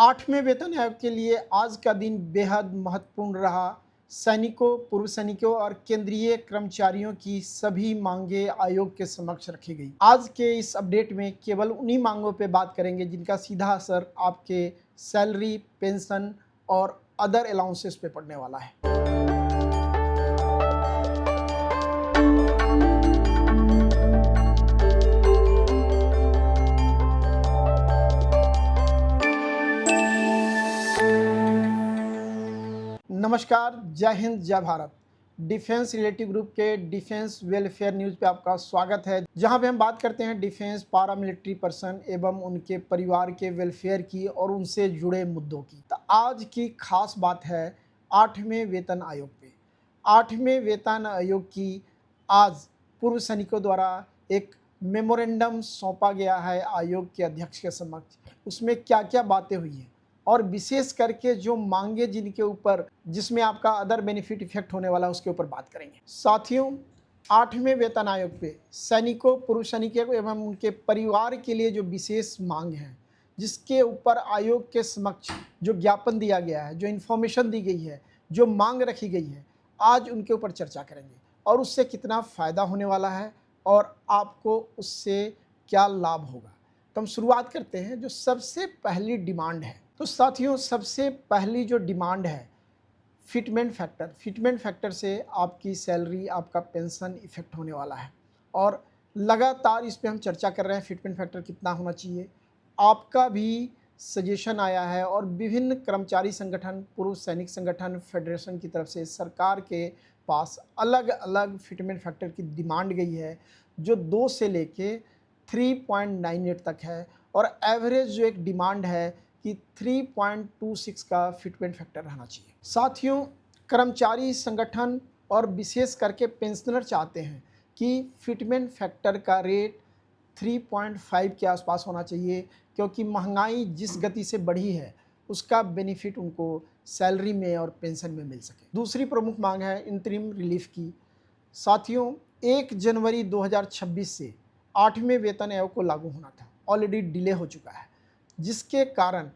8वें वेतन आयोग के लिए आज का दिन बेहद महत्वपूर्ण रहा। सैनिकों, पूर्व सैनिकों और केंद्रीय कर्मचारियों की सभी मांगें आयोग के समक्ष रखी गई। आज के इस अपडेट में केवल उन्हीं मांगों पे बात करेंगे जिनका सीधा असर आपके सैलरी, पेंशन और अदर अलाउंसेस पे पड़ने वाला है। नमस्कार, जय हिंद, जय भारत। डिफेंस रिलेटिव ग्रुप के डिफेंस वेलफेयर न्यूज़ पे आपका स्वागत है, जहां पे हम बात करते हैं डिफेंस पैरामिलिट्री पर्सन एवं उनके परिवार के वेलफेयर की और उनसे जुड़े मुद्दों की। तो आज की खास बात है 8वें वेतन आयोग पे। 8वें वेतन आयोग की आज पूर्व सैनिकों द्वारा एक मेमोरेंडम सौंपा गया है आयोग के अध्यक्ष के समक्ष। उसमें क्या क्या बातें हुई हैं और विशेष करके जो मांगे जिनके ऊपर जिसमें आपका अदर बेनिफिट इफेक्ट होने वाला है उसके ऊपर बात करेंगे। साथियों, 8वें वेतन आयोग पे सैनिकों, पूर्व सैनिकों एवं उनके परिवार के लिए जो विशेष मांग है, जिसके ऊपर आयोग के समक्ष जो ज्ञापन दिया गया है, जो इन्फॉर्मेशन दी गई है, जो मांग रखी गई है, आज उनके ऊपर चर्चा करेंगे और उससे कितना फ़ायदा होने वाला है और आपको उससे क्या लाभ होगा। तो हम शुरुआत करते हैं। जो सबसे पहली डिमांड है, तो साथियों सबसे पहली जो डिमांड है फिटमेंट फैक्टर से आपकी सैलरी, आपका पेंशन इफेक्ट होने वाला है और लगातार इस पे हम चर्चा कर रहे हैं फिटमेंट फैक्टर कितना होना चाहिए। आपका भी सजेशन आया है और विभिन्न कर्मचारी संगठन, पूर्व सैनिक संगठन, फेडरेशन की तरफ से सरकार के पास अलग अलग फिटमेंट फैक्टर की डिमांड गई है, जो 2 से लेके 3.98 तक है और एवरेज जो एक डिमांड है कि 3.26 का फिटमेंट फैक्टर रहना चाहिए। साथियों, कर्मचारी संगठन और विशेष करके पेंशनर चाहते हैं कि फिटमेंट फैक्टर का रेट 3.5 के आसपास होना चाहिए, क्योंकि महंगाई जिस गति से बढ़ी है उसका बेनिफिट उनको सैलरी में और पेंशन में मिल सके। दूसरी प्रमुख मांग है इंतरिम रिलीफ की। साथियों, 1 जनवरी 2026 से 8वें वेतन आयोग को लागू होना था, ऑलरेडी डिले हो चुका है, जिसके कारण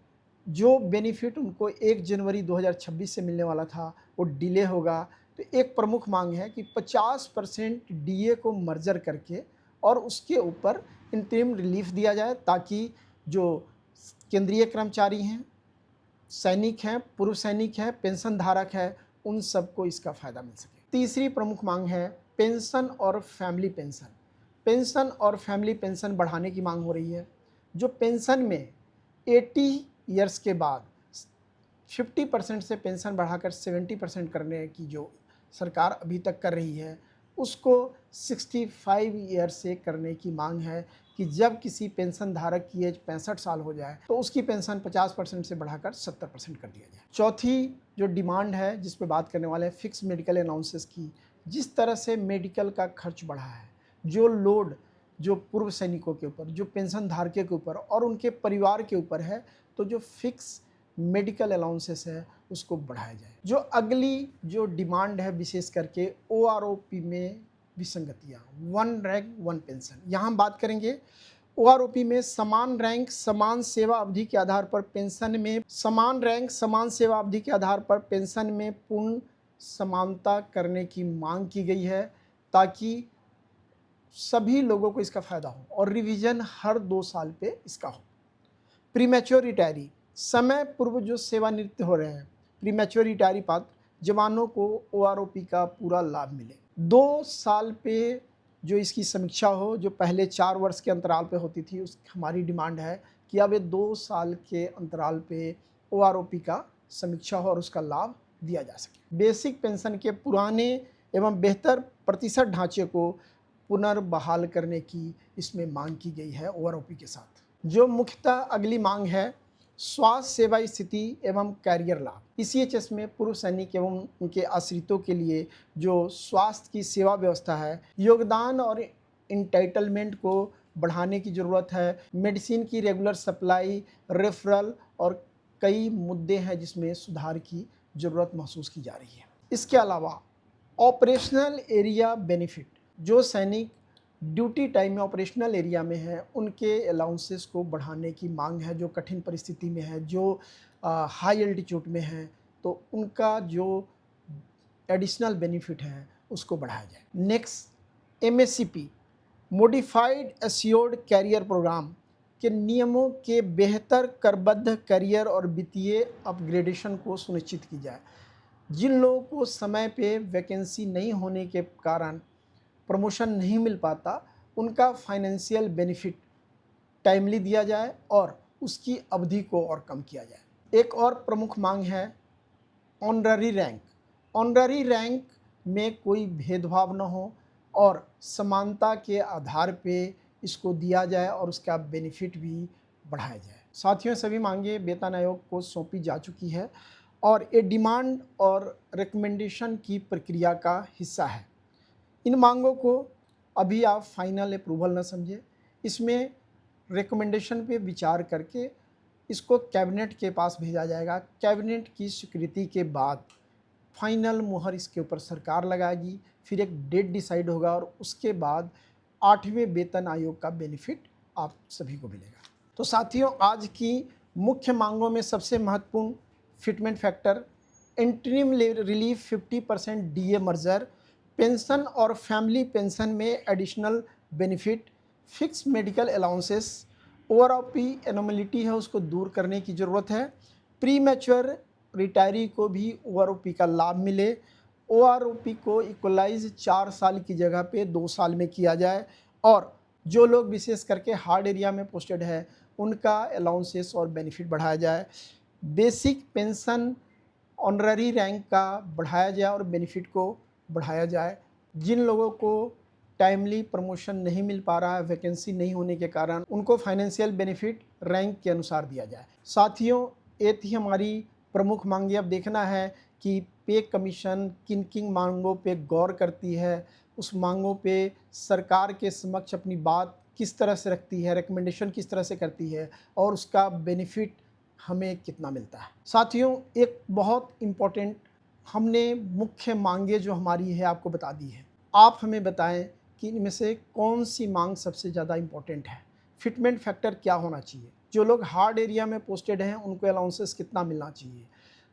जो बेनिफिट उनको 1 जनवरी 2026 से मिलने वाला था वो डिले होगा। तो एक प्रमुख मांग है कि 50% डीए को मर्जर करके और उसके ऊपर इंतरिम रिलीफ दिया जाए, ताकि जो केंद्रीय कर्मचारी हैं, सैनिक हैं, पूर्व सैनिक हैं, पेंशन धारक है, उन सबको इसका फ़ायदा मिल सके। तीसरी प्रमुख मांग है पेंशन और फैमिली पेंशन। पेंशन और फैमिली पेंशन बढ़ाने की मांग हो रही है। जो पेंशन में 80 ईयर्स के बाद 50% से पेंशन बढ़ाकर 70% करने की जो सरकार अभी तक कर रही है, उसको 65 ईयर से करने की मांग है कि जब किसी पेंशन धारक की एज 65 साल हो जाए तो उसकी पेंशन 50% से बढ़ाकर 70% कर दिया जाए। चौथी जो डिमांड है जिस पे बात करने वाले हैं, फिक्स मेडिकल अलाउंसेस की। जिस तरह से मेडिकल का खर्च बढ़ा है, जो लोड जो पूर्व सैनिकों के ऊपर, जो पेंशन धारकों के ऊपर और उनके परिवार के ऊपर है, तो जो फिक्स मेडिकल अलाउंसेस है उसको बढ़ाया जाए। जो अगली जो डिमांड है विशेष करके ओआरओपी में विसंगतियाँ, 1 रैंक 1 पेंशन। यहाँ हम बात करेंगे ओआरओपी में समान रैंक समान सेवा अवधि के आधार पर पेंशन में, समान रैंक समान सेवा अवधि के आधार पर पेंशन में पूर्ण समानता करने की मांग की गई है, ताकि सभी लोगों को इसका फ़ायदा हो और रिवीजन हर 2 साल पे इसका हो। प्रीमैच्योर रिटायरी, समय पूर्व जो सेवानिवृत्त हो रहे हैं, प्रीमैच्योर रिटायरी पात्र जवानों को ओआरओपी का पूरा लाभ मिले। 2 साल पे जो इसकी समीक्षा हो, जो पहले 4 वर्ष के अंतराल पे होती थी, उस हमारी डिमांड है कि अब ये 2 साल के अंतराल पे ओआरओपी का समीक्षा हो और उसका लाभ दिया जा सके। बेसिक पेंशन के पुराने एवं बेहतर प्रतिशत ढांचे को पुनर्बहाल करने की इसमें मांग की गई है ओआरओपी के साथ। जो मुख्यतः अगली मांग है स्वास्थ्य सेवा स्थिति एवं कैरियर लाभ। ईसीएचएस में पूर्व सैनिक एवं उनके आश्रितों के लिए जो स्वास्थ्य की सेवा व्यवस्था है, योगदान और इंटाइटलमेंट को बढ़ाने की ज़रूरत है। मेडिसिन की रेगुलर सप्लाई, रेफरल और कई मुद्दे हैं जिसमें सुधार की ज़रूरत महसूस की जा रही है। इसके अलावा ऑपरेशनल एरिया बेनिफिट, जो सैनिक ड्यूटी टाइम में ऑपरेशनल एरिया में हैं, उनके अलाउंसेस को बढ़ाने की मांग है। जो कठिन परिस्थिति में है, जो हाई एल्टीट्यूड में हैं, तो उनका जो एडिशनल बेनिफिट है उसको बढ़ाया जाए। Next, MSCP modified assured career programme के नियमों के बेहतर करबद्ध करियर और वित्तीय अपग्रेडेशन को सुनिश्चित की जाए। जिन लोगों को समय पे वैकेंसी नहीं होने के कारण प्रमोशन नहीं मिल पाता, उनका फाइनेंशियल बेनिफिट टाइमली दिया जाए और उसकी अवधि को और कम किया जाए। एक और प्रमुख मांग है ऑनररी रैंक। ऑनररी रैंक में कोई भेदभाव न हो और समानता के आधार पे इसको दिया जाए और उसका बेनिफिट भी बढ़ाया जाए। साथियों, सभी मांगे वेतन आयोग को सौंपी जा चुकी है और ये डिमांड और रिकमेंडेशन की प्रक्रिया का हिस्सा है। इन मांगों को अभी आप फाइनल अप्रूवल न समझें, इसमें रिकमेंडेशन पे विचार करके इसको कैबिनेट के पास भेजा जाएगा। कैबिनेट की स्वीकृति के बाद फाइनल मुहर इसके ऊपर सरकार लगाएगी, फिर एक डेट डिसाइड होगा और उसके बाद 8वें वेतन आयोग का बेनिफिट आप सभी को मिलेगा। तो साथियों, आज की मुख्य मांगों में सबसे महत्वपूर्ण fitment factor, interim relief 50% DA merger, pension और फैमिली पेंशन में additional benefit, fix medical allowances, OROP anomaly है उसको दूर करने की ज़रूरत है। प्री मैच्योर रिटायरी को भी ओआरओपी का लाभ मिले। ओआरओपी को इक्वलाइज 4 साल की जगह पे 2 साल में किया जाए और जो लोग विशेष करके हार्ड एरिया में पोस्टेड है उनका अलाउंसेस और बेनिफिट बढ़ाया जाए। बेसिक पेंशन ऑनररी रैंक का बढ़ाया जाए और बेनिफिट को बढ़ाया जाए। जिन लोगों को टाइमली प्रमोशन नहीं मिल पा रहा है वैकेंसी नहीं होने के कारण, उनको फाइनेंशियल बेनिफिट रैंक के अनुसार दिया जाए। साथियों, ये थी हमारी प्रमुख मांगे। अब देखना है कि पे कमीशन किन किन मांगों पे गौर करती है, उस मांगों पे सरकार के समक्ष अपनी बात किस तरह से रखती है, रिकमेंडेशन किस तरह से करती है और उसका बेनिफिट हमें कितना मिलता है। साथियों, एक बहुत इम्पोर्टेंट हमने मुख्य मांगे जो हमारी है आपको बता दी है। आप हमें बताएं कि इनमें से कौन सी मांग सबसे ज़्यादा इम्पोर्टेंट है, फिटमेंट फैक्टर क्या होना चाहिए, जो लोग हार्ड एरिया में पोस्टेड हैं उनको अलाउंसेस कितना मिलना चाहिए,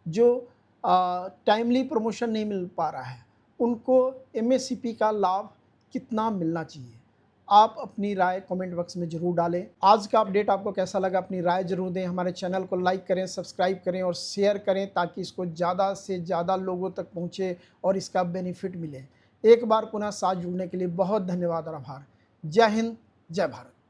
जो टाइमली प्रमोशन नहीं मिल पा रहा है उनको एमएससीपी का लाभ कितना मिलना चाहिए। आप अपनी राय कमेंट बॉक्स में ज़रूर डालें। आज का अपडेट आपको कैसा लगा, अपनी राय ज़रूर दें। हमारे चैनल को लाइक करें, सब्सक्राइब करें और शेयर करें ताकि इसको ज़्यादा से ज़्यादा लोगों तक पहुँचे और इसका बेनिफिट मिले। एक बार पुनः साथ जुड़ने के लिए बहुत धन्यवाद और आभार। जय हिंद, जय भारत।